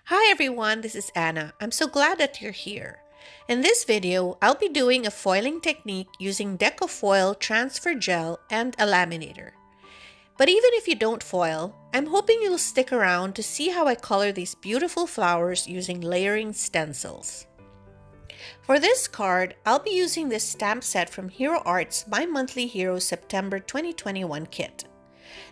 Hi everyone, this is Anna. I'm so glad that you're here. In this video, I'll be doing a foiling technique using Deco Foil, transfer gel, and a laminator. But even if you don't foil, I'm hoping you'll stick around to see how I color these beautiful flowers using layering stencils. For this card, I'll be using this stamp set from Hero Art's My Monthly Hero September 2021 kit.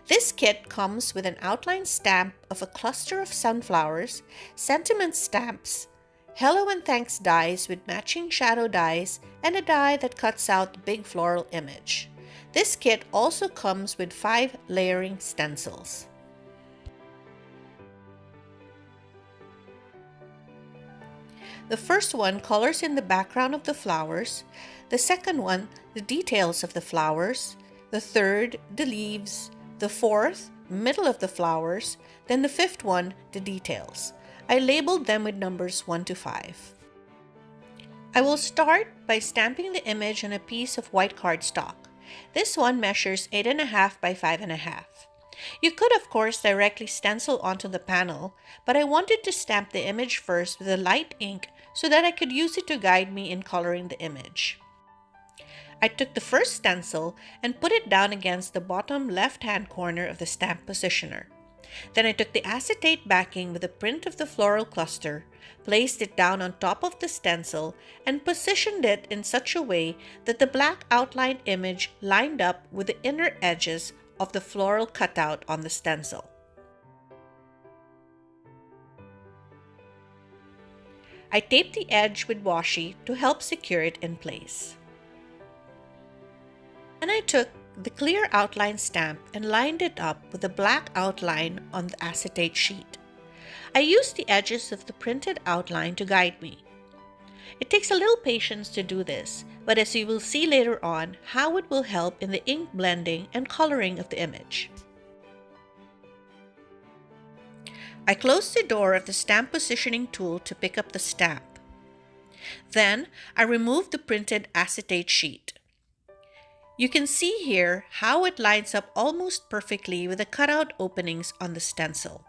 This kit comes with an outline stamp of a cluster of sunflowers, sentiment stamps, hello and thanks dies with matching shadow dies, and a die that cuts out the big floral image. This kit also comes with 5 layering stencils. The first one colors in the background of the flowers, the second one the details of the flowers, the third the leaves, the fourth middle of the flowers, then the fifth one the details. I labeled them with numbers 1 to 5. I will start by stamping the image on a piece of white cardstock. This one measures 8.5 by 5.5. You could of course directly stencil onto the panel, but I wanted to stamp the image first with a light ink so that I could use it to guide me in coloring the image. I took the first stencil and put it down against the bottom left-hand corner of the stamp positioner. Then I took the acetate backing with the print of the floral cluster, placed it down on top of the stencil, and positioned it in such a way that the black outlined image lined up with the inner edges of the floral cutout on the stencil. I taped the edge with washi to help secure it in place. Then I took the clear outline stamp and lined it up with a black outline on the acetate sheet. I used the edges of the printed outline to guide me. It takes a little patience to do this, but as you will see later on, how it will help in the ink blending and coloring of the image. I closed the door of the stamp positioning tool to pick up the stamp. Then I removed the printed acetate sheet. You can see here how it lines up almost perfectly with the cutout openings on the stencil.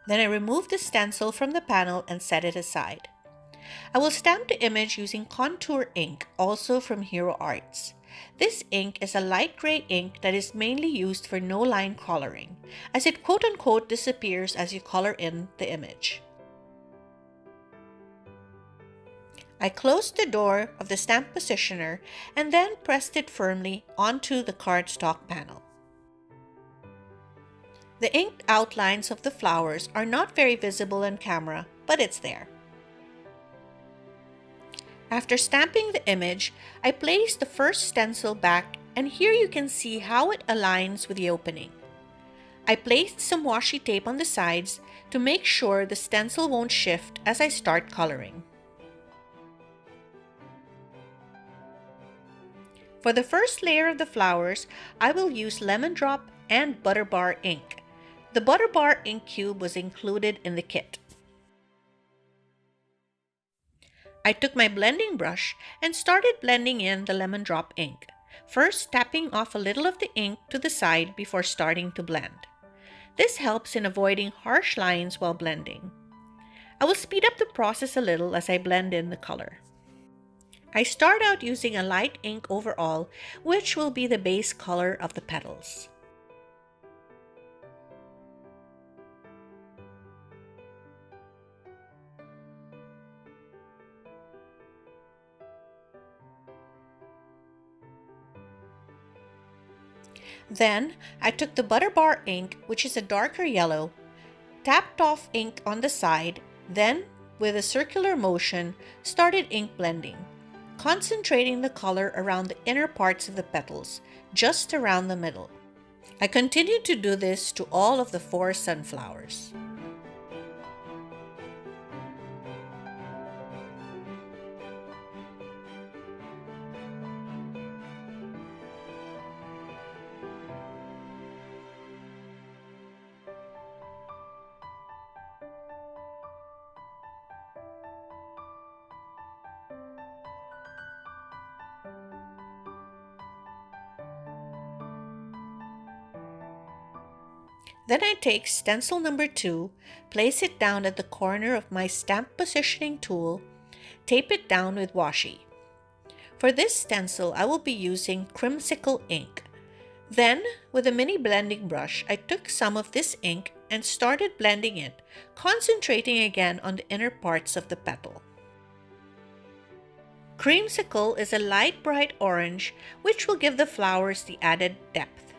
Then I removed the stencil from the panel and set it aside. I will stamp the image using contour ink, also from Hero Arts. This ink is a light gray ink that is mainly used for no-line coloring, as it quote-unquote disappears as you color in the image. I closed the door of the stamp positioner and then pressed it firmly onto the cardstock panel. The inked outlines of the flowers are not very visible on camera, but it's there. After stamping the image, I placed the first stencil back, and here you can see how it aligns with the opening. I placed some washi tape on the sides to make sure the stencil won't shift as I start coloring. For the first layer of the flowers, I will use lemon drop and butter bar ink. The butter bar ink cube was included in the kit. I took my blending brush and started blending in the lemon drop ink, first tapping off a little of the ink to the side before starting to blend. This helps in avoiding harsh lines while blending. I will speed up the process a little as I blend in the color. I start out using a light ink overall, which will be the base color of the petals. Then, I took the butter bar ink, which is a darker yellow, tapped off ink on the side, then, with a circular motion, started ink blending, concentrating the color around the inner parts of the petals, just around the middle. I continued to do this to all of the 4 sunflowers. Then I take stencil number 2, place it down at the corner of my stamp positioning tool, tape it down with washi. For this stencil, I will be using creamsicle ink. Then, with a mini blending brush, I took some of this ink and started blending it, concentrating again on the inner parts of the petal. Creamsicle is a light bright orange, which will give the flowers the added depth.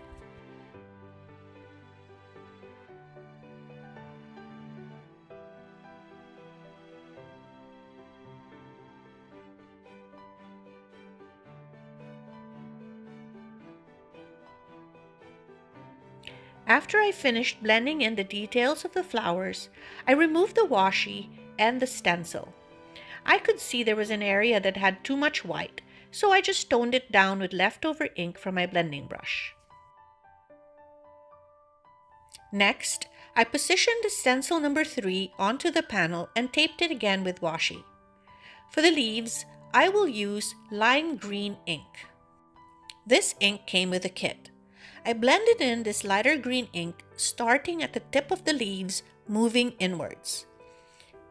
After I finished blending in the details of the flowers, I removed the washi and the stencil. I could see there was an area that had too much white, so I just toned it down with leftover ink from my blending brush. Next, I positioned the stencil number 3 onto the panel and taped it again with washi. For the leaves, I will use lime green ink. This ink came with a kit. I blended in this lighter green ink starting at the tip of the leaves, moving inwards.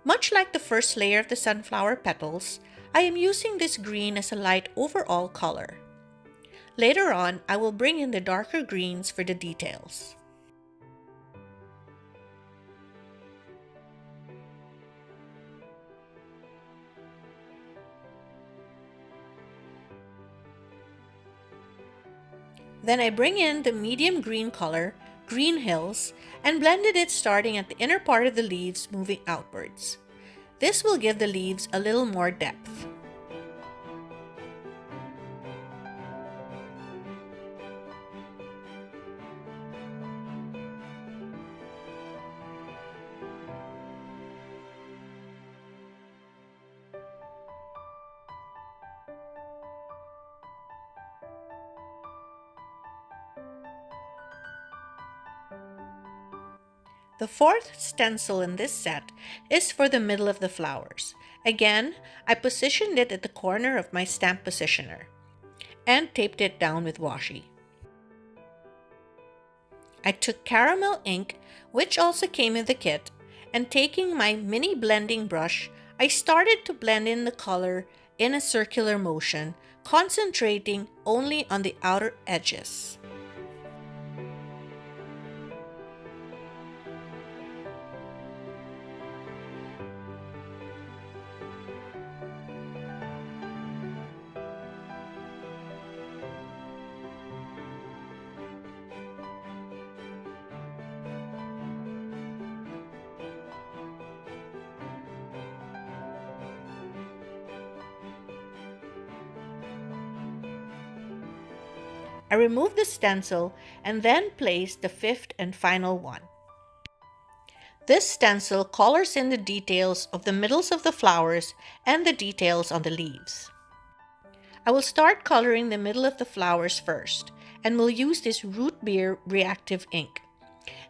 Much like the first layer of the sunflower petals, I am using this green as a light overall color. Later on, I will bring in the darker greens for the details. Then I bring in the medium green color, Green Hills, and blended it starting at the inner part of the leaves moving outwards. This will give the leaves a little more depth. The fourth stencil in this set is for the middle of the flowers. Again, I positioned it at the corner of my stamp positioner and taped it down with washi. I took caramel ink, which also came in the kit, and taking my mini blending brush, I started to blend in the color in a circular motion, concentrating only on the outer edges. I removed the stencil and then placed the fifth and final one. This stencil colors in the details of the middles of the flowers and the details on the leaves. I will start coloring the middle of the flowers first and will use this root beer reactive ink.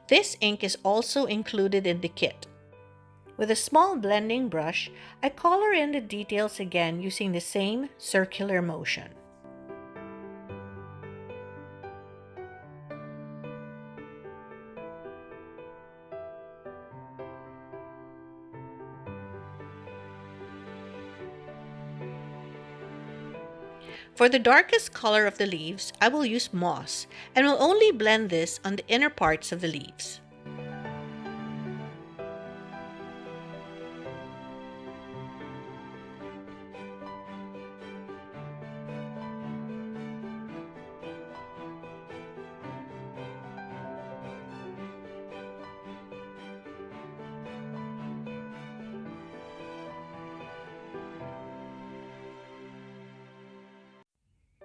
This ink is also included in the kit. With a small blending brush, I color in the details again using the same circular motion. For the darkest color of the leaves, I will use moss and will only blend this on the inner parts of the leaves.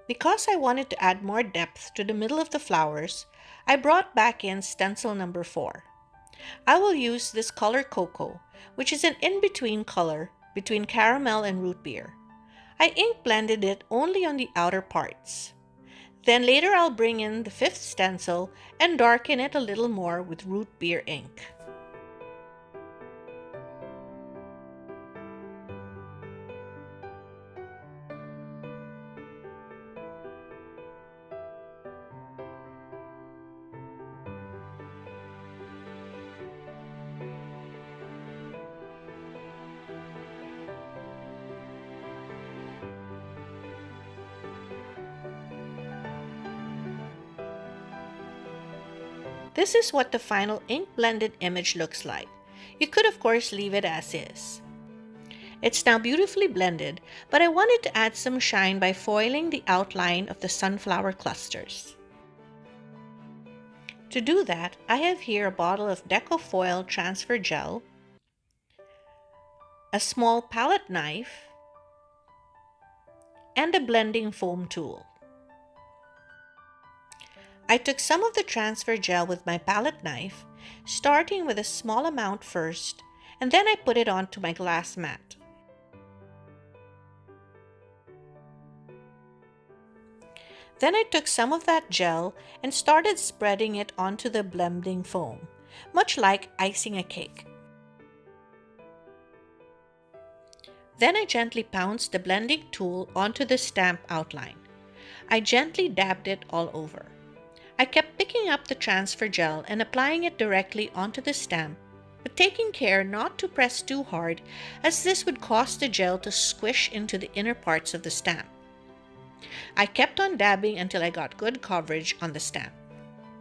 Because I wanted to add more depth to the middle of the flowers, I brought back in stencil number 4. I will use this color Cocoa, which is an in-between color between caramel and root beer. I ink blended it only on the outer parts. Then later I'll bring in the 5th stencil and darken it a little more with root beer ink. This is what the final ink blended image looks like. You could of course leave it as is. It's now beautifully blended, but I wanted to add some shine by foiling the outline of the sunflower clusters. To do that, I have here a bottle of Deco Foil transfer gel, a small palette knife, and a blending foam tool. I took some of the transfer gel with my palette knife, starting with a small amount first, and then I put it onto my glass mat. Then I took some of that gel and started spreading it onto the blending foam, much like icing a cake. Then I gently pounced the blending tool onto the stamp outline. I gently dabbed it all over. I kept picking up the transfer gel and applying it directly onto the stamp, but taking care not to press too hard, as this would cause the gel to squish into the inner parts of the stamp. I kept on dabbing until I got good coverage on the stamp.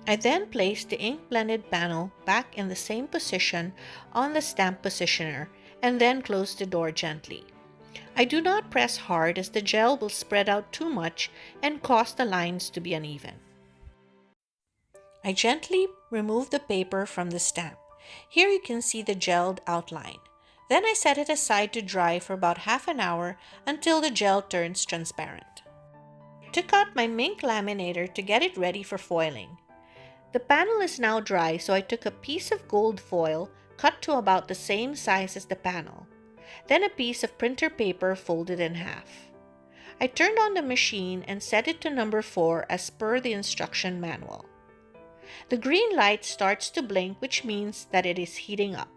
I then placed the ink blended panel back in the same position on the stamp positioner and then closed the door gently. I do not press hard as the gel will spread out too much and cause the lines to be uneven. I gently remove the paper from the stamp. Here you can see the gelled outline. Then I set it aside to dry for about half an hour until the gel turns transparent. I took out my Minc laminator to get it ready for foiling. The panel is now dry, so I took a piece of gold foil cut to about the same size as the panel, then a piece of printer paper folded in half. I turned on the machine and set it to number 4 as per the instruction manual. The green light starts to blink, which means that it is heating up.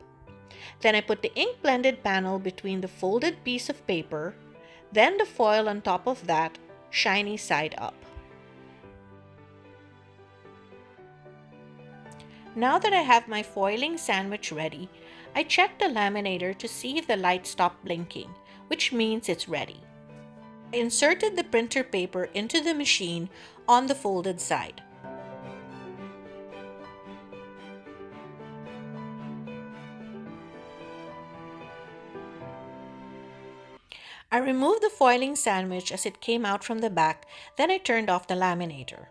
Then I put the ink blended panel between the folded piece of paper, then the foil on top of that, shiny side up. Now that I have my foiling sandwich ready, I check the laminator to see if the light stopped blinking, which means it's ready. I inserted the printer paper into the machine on the folded side. I removed the foiling sandwich as it came out from the back, then I turned off the laminator.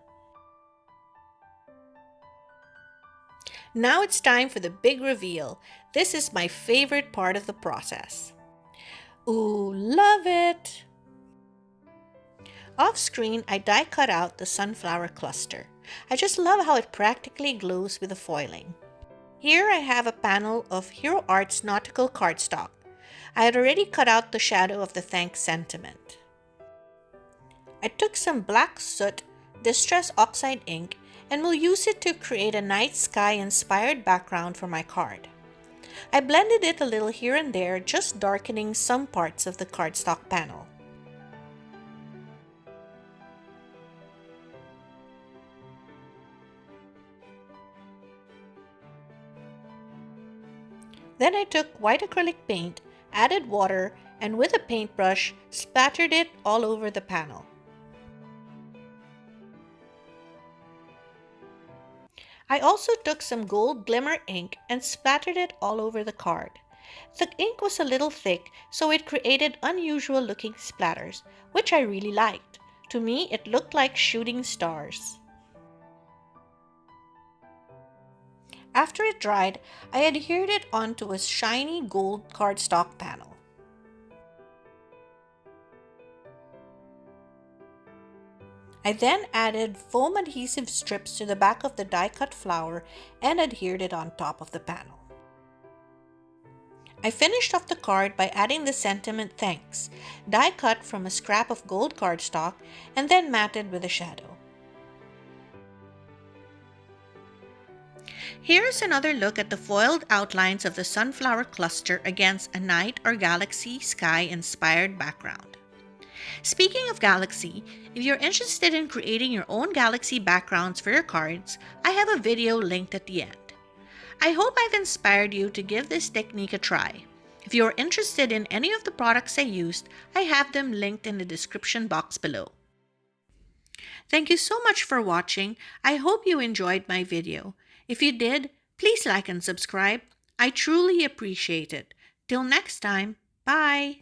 Now it's time for the big reveal. This is my favorite part of the process. Ooh, love it! Off screen, I die cut out the sunflower cluster. I just love how it practically glows with the foiling. Here I have a panel of Hero Arts nautical cardstock. I had already cut out the shadow of the thanks sentiment. I took some black soot, distress oxide ink, and will use it to create a night sky inspired background for my card. I blended it a little here and there, just darkening some parts of the cardstock panel. Then I took white acrylic paint, added water, and with a paintbrush, splattered it all over the panel. I also took some gold glimmer ink and splattered it all over the card. The ink was a little thick, so it created unusual looking splatters, which I really liked. To me, it looked like shooting stars. After it dried, I adhered it onto a shiny gold cardstock panel. I then added foam adhesive strips to the back of the die-cut flower and adhered it on top of the panel. I finished off the card by adding the sentiment thanks, die-cut from a scrap of gold cardstock and then matted with a shadow. Here's another look at the foiled outlines of the sunflower cluster against a night or galaxy sky inspired background. Speaking of galaxy, if you're interested in creating your own galaxy backgrounds for your cards, I have a video linked at the end. I hope I've inspired you to give this technique a try. If you're interested in any of the products I used, I have them linked in the description box below. Thank you so much for watching. I hope you enjoyed my video. If you did, please like and subscribe. I truly appreciate it. Till next time, bye!